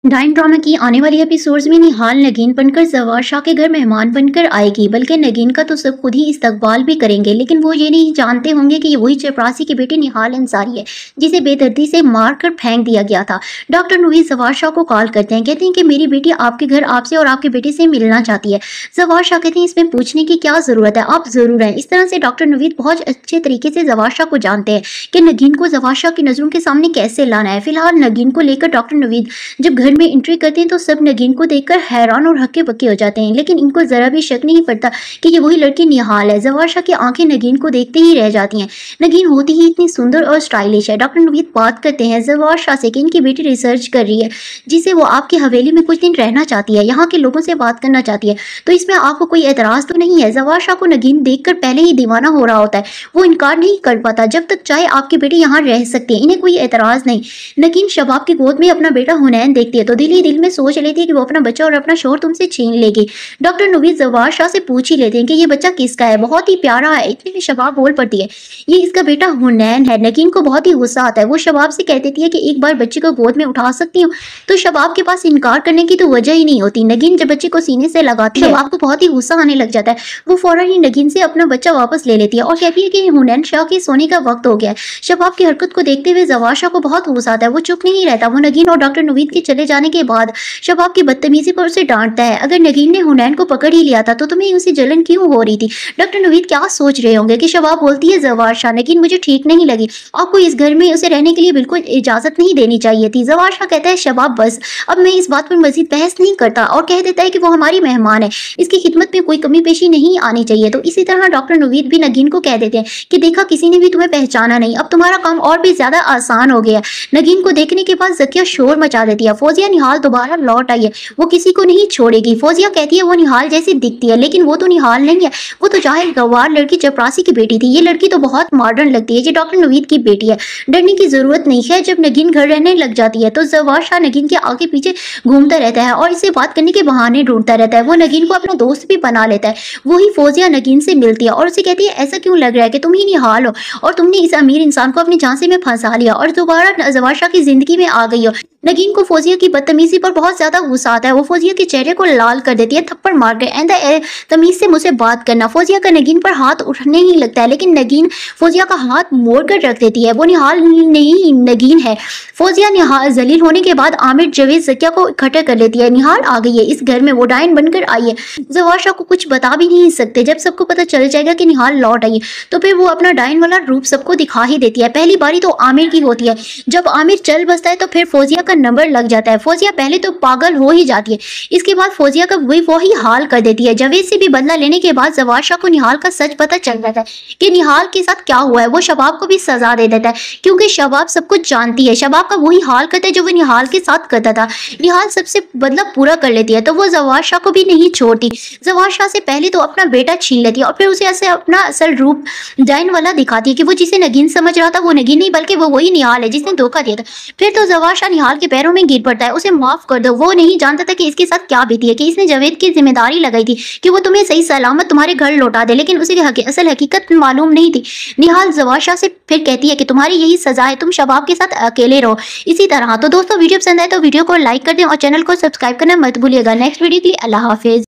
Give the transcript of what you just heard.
Dine drama की आने वाली एपिसोड्स में निहाल नगीन बनकर जवार शाह के घर मेहमान बनकर आएगी, बल्कि नगीन का तो सब खुद ही इस्तकबाल भी करेंगे। लेकिन वो ये नहीं जानते होंगे कि ये वही चपरासी की बेटी निहाल अंसारी है जिसे बेदर्दी से मार कर फेंक दिया गया था। डॉक्टर नवीद जवार शाह को कॉल करते हैं, कहते हैं कि मेरी बेटी आपके घर आपसे और आपके बेटे से मिलना चाहती है। जवार शाह कहते हैं इसमें पूछने की क्या जरूरत है, आप जरूर हैं। इस तरह से डॉक्टर नवीद बहुत अच्छे तरीके से जवार शाह को जानते हैं कि नगीन को जवार शाह की नजरों के सामने कैसे लाना है। फिलहाल नगीन को लेकर डॉक्टर नवीद जब घर में एंट्री करते हैं तो सब नगीन को देखकर हैरान और हक्के बक्के हो जाते हैं, लेकिन इनको जरा भी शक नहीं पड़ता कि ये वही लड़की निहाल है। जवार शाह की आंखें नगीन को देखते ही रह जाती हैं। नगीन होती ही इतनी सुंदर और स्टाइलिश है। डॉक्टर नवीद बात करते हैं जवार शाह से कि इनकी बेटी रिसर्च कर रही है जिसे वो आपकी हवेली में कुछ दिन रहना चाहती है, यहाँ के लोगों से बात करना चाहती है, तो इसमें आपको कोई एतराज तो नहीं है। जवार शाह को नगीन देखकर पहले ही दीवाना हो रहा होता है, वो इनकार नहीं कर पाता। जब तक चाहे आपकी बेटी यहाँ रह सकती है, इन्हें कोई एतराज नहीं। नगीन शबाब की गोद में अपना बेटा हुनैन देखती है तो दिल ही दिल में सोच लेती है कि वो अपना बच्चा और अपना शोहर तुमसे छीन लेगी। डॉक्टर नवीद जवार शाह से पूछ ही लेते हैं कि ये बच्चा किसका है, बहुत ही प्यारा है। इतने में शबाब बोल पड़ती है ये इसका बेटा हुनैन है। नगीन को बहुत ही गुस्सा आता है, वो शबाब से कह देती है कि एक बार बच्चे को गोद में उठा सकती हूँ, तो शबाब के पास इनकार करने की तो वजह ही नहीं होती। नगीन जब बच्चे को सीने से लगाती है शबाब को बहुत ही गुस्सा आने लग जाता है। वो फौरन ही नगीन से अपना बच्चा वापस ले लेती है और कहती है कि हुनैन शाह के सोने का वक्त हो गया है। शबाब की हरकत को देखते हुए जवार शाह को बहुत गुस्सा आता है, वो चुप नहीं रहता। वो नगीन और डॉक्टर नवीद के चले जाने के बाद शबाब की बदतमीजी पर उसे डांटता है। अगर नगीन ने हुनैन को पकड़ ही लिया था तो तुम्हें उसे जलन क्यों हो रही थी। डॉक्टर नवीद क्या सोच रहे होंगे कि शबाब बोलती है जवार शाह नगीन मुझे ठीक नहीं लगी, आपको इस घर में उसे रहने के लिए बिल्कुल इजाजत नहीं देनी चाहिए थी। जवार शाह कहता है शबाब बस, अब मैं इस बात पर मजीद बहस नहीं करता, और कह देता है कि वो हमारी मेहमान है, इसकी खिदमत में कोई कमी पेशी नहीं आनी चाहिए। तो इसी तरह डॉक्टर नवीद भी नगीन को कह देते हैं कि देखा किसी ने भी तुम्हें पहचाना नहीं, अब तुम्हारा काम और भी ज्यादा आसान हो गया। नगीन को देखने के बाद जकिया शोर मचा देती है, फौजिया निहाल दोबारा लौट आई है, वो किसी को नहीं छोड़ेगी। फौजिया कहती है वो निहाल जैसी दिखती है, लेकिन वो तो निहाल नहीं है, वो तो जाहिर गवार लड़की चपरासी की बेटी थी। ये लड़की तो बहुत मॉडर्न लगती है, ये डॉक्टर नवीद की बेटी है, डरने की जरूरत नहीं है। जब नगीन घर रहने लग जाती है तो जवार शाह नगीन के आगे पीछे घूमता रहता है और इसे बात करने के बहाने ढूंढता रहता है। वो नगीन को अपना दोस्त भी बना लेता है। वही फौजिया नगीन से मिलती है और उसे कहती है ऐसा क्यों लग रहा है कि तुम ही निहाल हो और तुमने इस अमीर इंसान को अपनी झांसे में फंसा लिया और दोबारा जवार शाह की जिंदगी में आ गई हो। नगीन को फौजिया की बदतमीजी पर बहुत ज्यादा गुस्सा आता है, वो फौजिया के चेहरे को लाल कर देती है थप्पड़ मार के, एंड तमीज से मुझसे बात करना। फौजिया का नगीन पर हाथ उठने ही लगता है, लेकिन नगीन फौजिया का हाथ मोड़ कर रख देती है। वो निहाल नहीं नगीन है। फौजिया निहाल जलील होने के बाद आमिर जवेद जकिया को इकट्ठा कर लेती है। निहाल आ गई है इस घर में, वो डायन बनकर आई है। जवार शाह को कुछ बता भी नहीं सकते, जब सबको पता चल जाएगा कि निहाल लौट आई है तो फिर वो अपना डायन वाला रूप सबको दिखा ही देती है। पहली बारी तो आमिर की होती है, जब आमिर चल बसता है तो फिर फौजिया का नंबर लग जाता है। फौजिया पहले तो पागल हो ही जाती है, इसके बाद फौजिया का वही हाल कर देती है। जवेद से भी बदला लेने के बाद जवार शाह को निहाल का सच पता चल जाता है कि निहाल के साथ क्या हुआ है। वो शबाब को भी सजा दे देता है क्योंकि शबाब सब कुछ जानती है। शबाब का वही हाल करता है जो वो निहाल के साथ करता था। निहाल सबसे बदला पूरा कर लेती है तो वो जवार शाह को भी नहीं छोड़ती। जवार शाह से पहले तो अपना बेटा छीन लेती है और फिर उसे ऐसे अपना असल रूप डायन वाला दिखाती है कि वो जिसे नगीन समझ रहा था वो नगीन नहीं बल्कि वो वही निहाल है जिसने धोखा दिया था। फिर तो जवार शाह निहाल के पैरों में गिर पड़ता है, उसे माफ कर दो। वो नहीं जानता था कि इसके साथ क्या बीती है, कि इसने जवेद की जिम्मेदारी लगाई थी कि वो तुम्हें सही सलामत तुम्हारे घर लौटा दे, लेकिन उसे असल हकीकत मालूम नहीं थी। निहाल जवार शाह से फिर कहती है कि तुम्हारी यही सजा है, तुम शबाब के साथ अकेले रहो। इसी तरह तो दोस्तों वीडियो पसंद आए तो वीडियो को लाइक कर दें और चैनल को सब्सक्राइब करना मत भूलिएगा। नेक्स्ट वीडियो के लिए अल्लाह हाफिज।